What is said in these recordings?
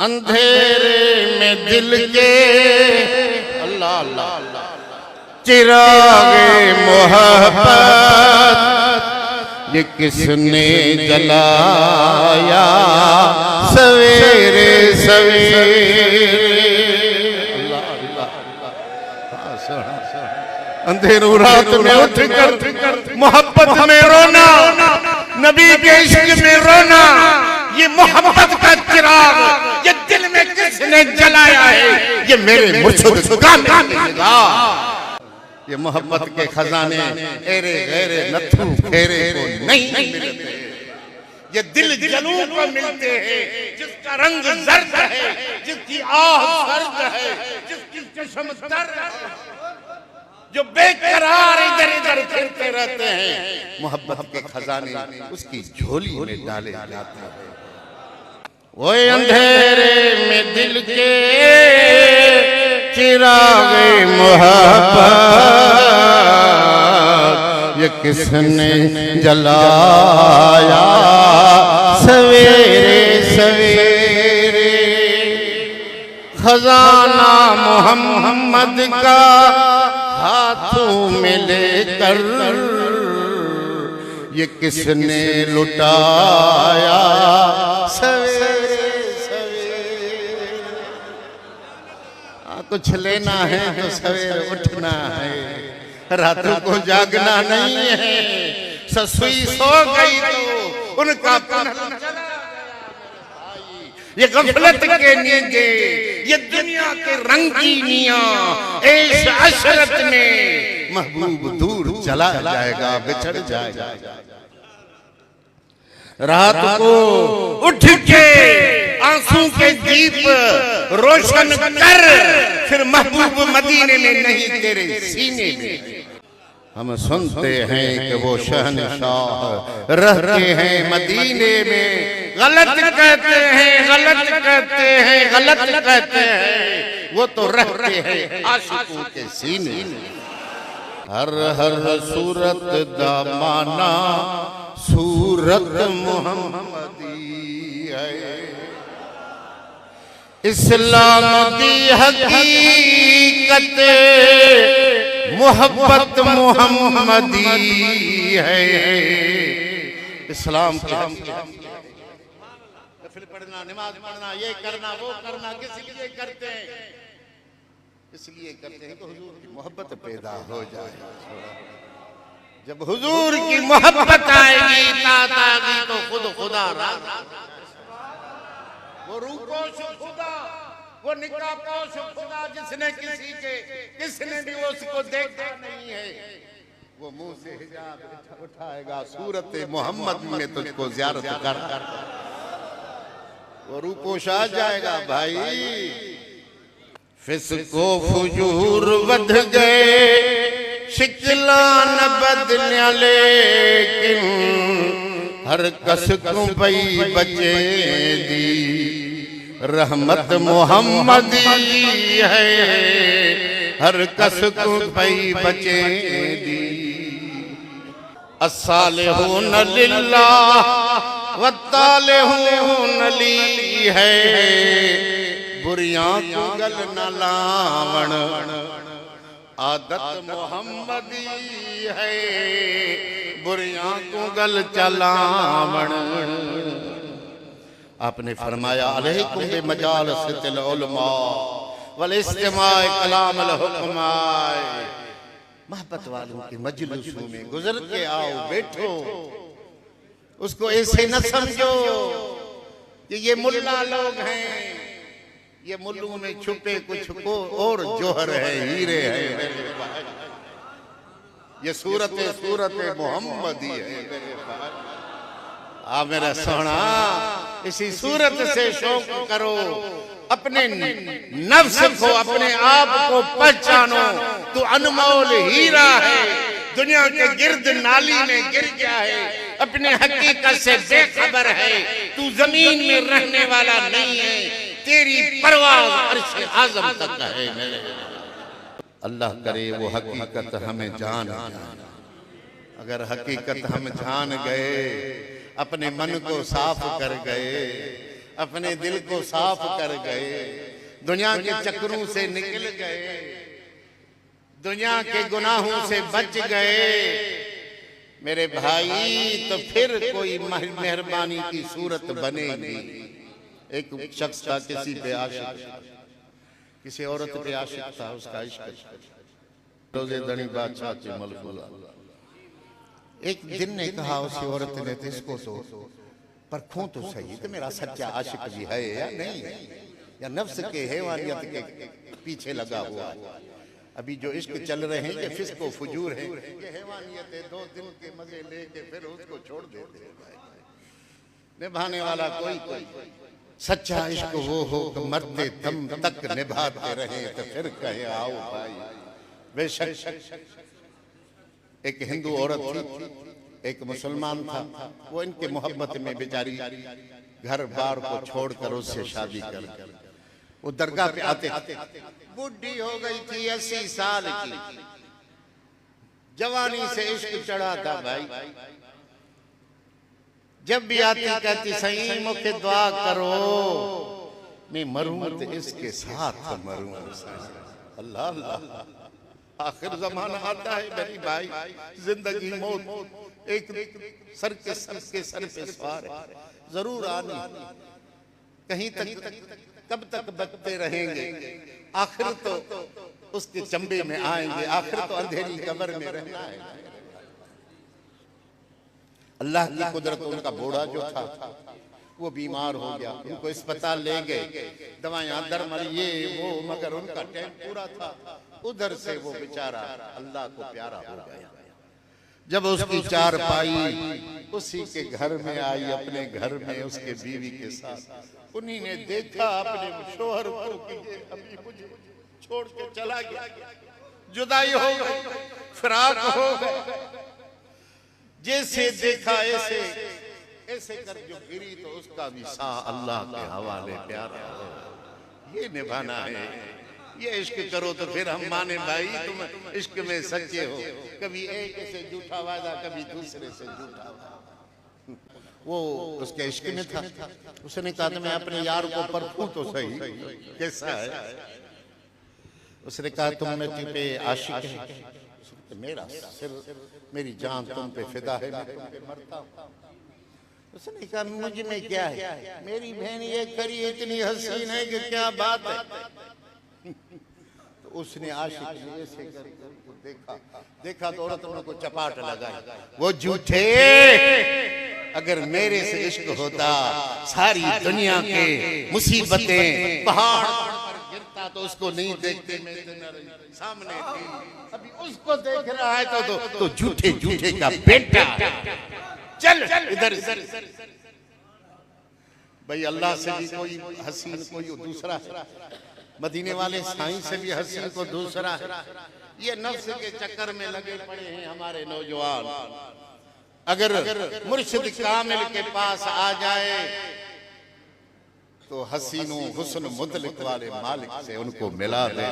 अंधेरे में दिल के अल्लाह अल्लाह चिरागे मोहब्बत ये किसने जलाया सवेरे सवेरे। अंधेरों रात में उठकर मोहब्बत में रोना, नबी के इश्क में रोना, ये मोहब्बत का चिराग ये दिल में किसने जलाया है, ये मेरे मुर्शिद का मिलेगा। ये मोहब्बत के खजाने एरे गैरे नथु फेरे को नहीं मिलते, ये दिल जलू को मिलते हैं जिसका रंग जर्द है, जिसकी आह सर्द है, जिसकी चश्म दर्द है, जो बेकरार इधर इधर फिरते रहते हैं। मोहब्बत के खजाने उसकी झोली में डाले जाते हैं। वो अंधेरे में दिल के चिरागे मोहब्बत ये किसने जलाया सवेरे सवेरे। खजाना मोहम्मद का हाथों में लेकर ये किसने लुटाया सवेरे सवेरे। कुछ लेना है तो सवेरे उठना है, रातों को जागना नहीं है। ससुई सो गई तो उनका ये गफलत के नींदे, ये दुनिया के रंगीनियां ऐश अशरत में महबूब दूर चला जाएगा, बिछड़ जाएगा। रात को उठ के आंसू के दीप रोशन कर, फिर महबूब मदीने में नहीं तेरे सीने में। हम सुनते हैं कि वो शहंशाह रहते हैं मदीने में, गलत कहते हैं गलत कहते हैं गलत कहते हैं, वो तो रहते हैं आशिकों के सीने में। हर हर सूरत दामाना सूरत मोहम्मदी है, इस्लाम दी हकीकत मोहब्बत मोहम्मदी है। इस्लाम की नफिल पढ़ना, नमाज पढ़ना, ये करना वो करना किस लिए करते हैं? इसलिए करते हैं कि हुजूर की मोहब्बत पैदा हो जाए। जब हुजूर की मोहब्बत आएगी, तात आएगी तो खुद खुदा राज़ी, वो रूपोश खुदा, वो निकापोश खुदा जिसने किसने भी उसको देखा नहीं है, वो मुंह से हिजाब उठाएगा सूरत मोहम्मद में तुझको ज़ियारत कर, वो रूपोश आ जाएगा। भाई फिस्को फुजूर बद गए, शिकला न बदलिया, लेकिन हर कस को पई बचे दी रहमत मोहम्मदी है, हर कस को पई बचे दी। अस्सालिहून लिल्लाह वत्तालिहून ली है, बुरियां को गल न लावण आदत मोहम्मदी है, बुरियां को गल चलावण। आपने फरमाया अलैकुम बिमजालिसिल उलमा वल इस्तिमाअ कलामिल हुक्माए, मोहब्बत वालों की मजलिसों में गुजर के आओ, बैठो। उसको ऐसे न समझो कि ये मुल्ला लोग हैं, ये मुल्लों में छुपे कुछ को और जोहर है, हीरे हैं। ये सूरत मोहम्मदी है। आ मेरा सोना, इसी सूरत से शौक करो, अपने नफ्स को अपने आप को पहचानो। तू अनमोल हीरा है, दुनिया के गिर्द नाली में गिर गया है, अपने हकीकत से बेखबर है। तू जमीन में रहने वाला नहीं है, तेरी परवाज़ अर्श आज़म तक है। मेरे अल्लाह करे वो हकीकत हमें जान जाए। अगर हकीकत हम जान गए, अपने मन को साफ कर गए, अपने दिल को साफ कर गए, दुनिया के चक्करों से निकल गए, दुनिया के गुनाहों से बच गए मेरे भाई, तो फिर कोई मेहरबानी की सूरत बनेगी। एक शख्स था किसी पे आशिक, किसी औरत पे आशिक था, उसका इश्क रोजे धनी बादशाह के मलफुला। एक दिन ने कहा उसी औरत ने, तो इसको तो परखूं तो सही तो मेरा सच्चा आशिक भी है या नहीं है, या नफ्स के हैवानियत के पीछे लगा हुआ है। अभी जो इश्क चल रहे हैं ये फिस्क व फुजूर है, ये हैवानियत है, 2 दिन के मजे लेके फिर उसको छोड़ देते हैं। निभाने वाला कोई सच्चा इश्क वो हो कि मरते दम तक निभाते रहे, तो फिर कहे आओ भाई। बेशक एक हिंदू औरत थी, एक मुसलमान था, वो इनके मोहब्बत में बेचारी घर बार को छोड़कर उससे शादी कर, वो दरगाह पे आते, बुढ़ी हो गई थी 80 साल की, जवानी से इश्क चढ़ा था भाई। जब भी आती कहती सही मुझे दुआ करो, मैं मरूं तो इसके साथ मरूं। अल्लाह अल्लाह, आखिर जमाना आता है मेरी भाई, जिंदगी मौत एक सर के सर पे सवार है, जरूर आनी। कहीं तक कब तक बचते रहेंगे, आखिर तो उसके चंबे में आएंगे, आखिर तो अंधेरी कब्र में रहना है। अल्लाह की कुदरत, उनका बूढ़ा जो था वो बीमार हो गया, उनको अस्पताल ले गए, दवाएं दरमल ये वो, मगर उनका टाइम पूरा था। उधर से वो बेचारा अल्लाह को प्यारा हो गया। जब उसकी चारपाई उसी के घर में आई, अपने घर में उसके बीवी के साथ, उन्हीं ने देखा अपने शोहर को कि ये अभी मुझे छोड़ के चला गया, जुदाई हो गई, फिराक हो गई। जैसे देखा ऐसे ऐसे कर जो गिरी, तो उसका भी साह अल्लाह के हवाले प्यारा हो। ये निभाना है, ये इश्क करो तो फिर हम माने भाई तुम इश्क में सच्चे हो। कभी एक से झूठा वादा, कभी दूसरे से झूठा वादा। वो उसके इश्क में था, उसने कहा तो मैं अपने यार को परखूं तो सही कैसा है। उसने कहा तुम में तुम पे आशिक है, मेरा सिर मेरी जान तुम पे फिदा है, मैं तुम पे मरता हूं। उसने कहा मुझ में क्या है, मेरी बहन ये करी इतनी हसीन है कि क्या बात है। तो उसने आशिक ने ऐसे देखा देखा तो औरत को चपाट लगाई, वो झूठे, अगर मेरे से इश्क होता सारी दुनिया के मुसीबतें पहाड़ पर गिरता तो उसको नहीं देखते, सामने थी, अभी उसको देख रहा है तो झूठे झूठे का बेटा। चल इधर भाई, अल्लाह से भी कोई हसीन कोई दूसरा है, मदीने वाले साईं से भी हसीन को दूसरा है। ये नफ्स के चक्कर में लगे पड़े हैं हमारे नौजवान। अगर मुर्शिद कामिल के पास आ जाए तो हसीनों हुस्न मुतलक वाले मालिक से उनको मिला दे,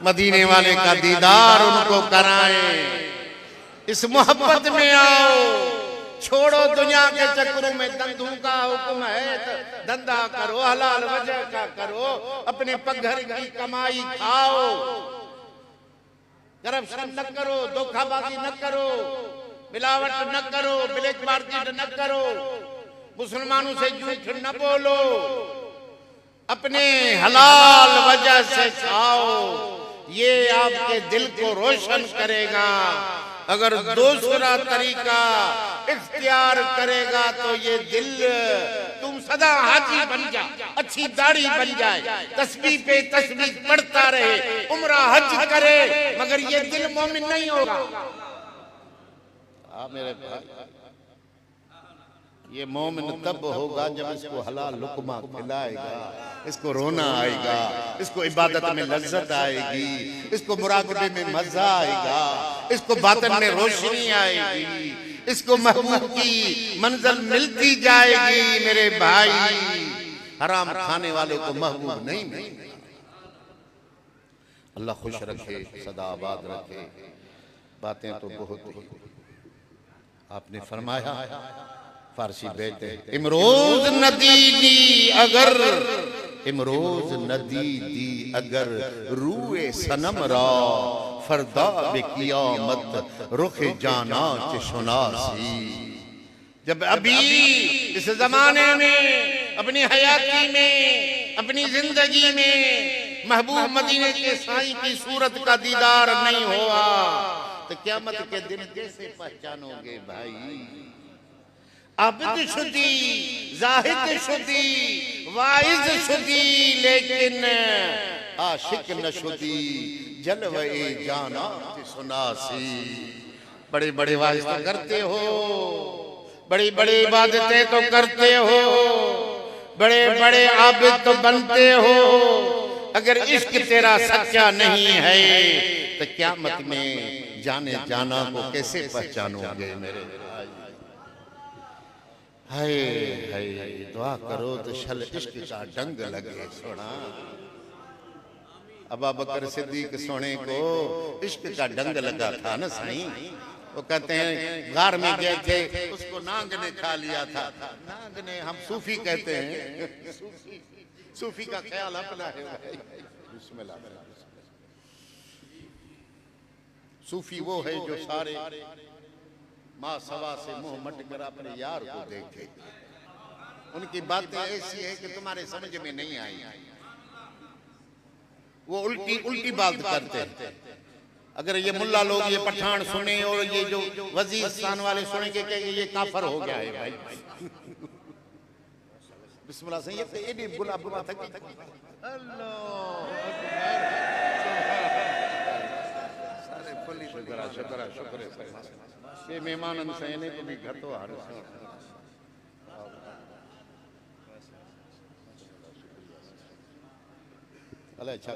मदीने वाले का दीदार उनको कराएं, इस मोहब्बत में आओ। छोड़ो दुनिया के चक्करों में, धंधों का हुक्म है तो धंधा करो, हलाल वजह का करो, अपने पगघर की कमाई खाओ, करप्शन न करो, धोखाबाजी न करो, मिलावट न करो, ब्लैक मार्केट न करो, मुसलमानों से झूठ न बोलो, अपने हलाल वजह से खाओ। ये आपके दिल को रोशन करेगा। अगर दूसरा तरीका इख्तियार करेगा तो ये दिल, तुम सदा हाजी बन जा, अच्छी दाढ़ी बन जाए, तस्बीह पे तस्बीह पढ़ता रहे, उम्रा हज करे, मगर ये दिल मोमिन नहीं होगा। मेरे भाई, ये मोमिन तब होगा जब इसको हलाल लुकमा खिलाएगा, इसको रोना आएगा, इसको इबादत में लज्जत आएगी, इसको मुराकबे में मजा आएगा, इसको बातन में रोशनी आएगी, इसको महबूब की मंजिल मिलती जाएगी। मेरे भाई, हराम खाने वाले को महबूब नहीं मिलेगा। अल्लाह खुश रखे, सदा आबाद रखे। बातें तो बहुत आपने फरमाया, फारसी बेटे इमरोज नदी दी अगर, इमरोज नदी दी अगर रूए सनम रा, फरदा बेकियामत रुख जाना चुनासी। जब अभी इस जमाने में अपनी हयाती में अपनी जिंदगी में महबूब मदीने के साईं की सूरत का दीदार नहीं हुआ तो क़यामत के दिन कैसे पहचानोगे भाई। आबिद शुदी, जाहिद शुदी, वाइज शुदी, लेकिन आशिक न शुदी, जलवे जाना सुनासी। बड़े बड़े वाइज तो करते हो, बड़ी बड़ी इबादतें तो करते हो, बड़े बड़े आबिद तो बनते हो, अगर इश्क तेरा सच्चा नहीं है तो क़यामत में जाने जाना को कैसे पहचानोगे मेरे भाई। हाय हाय दुआ करो तो शल इश्क का डंग लगे सोना। अबू बकर सिद्दीक सोने को इश्क का डंग लगा था ना साईं। वो कहते हैं गार में गए थे, उसको नांग ने खा लिया था। नांग ने, हम सूफी कहते हैं, सूफी का ख्याल अपना है भाई। बिस्मिल्लाह। सूफी वो है जो सारे माँ सवा से मुंह मट कर अपने यार को देखे। उनकी बातें ऐसी है कि तुम्हारे समझ में नहीं आई। वो उल्टी उल्टी बात करते हैं। अगर ये मुल्ला लोग ये पठान सुने और ये जो वजीरिस्तान वाले सुने के ये काफर हो गया है भाई। बिस्मिल्लाह से ये भी गुलाब गुलाब तक शुक्र शुक्र ये मेहमान से को भी घर तो हार अच्छा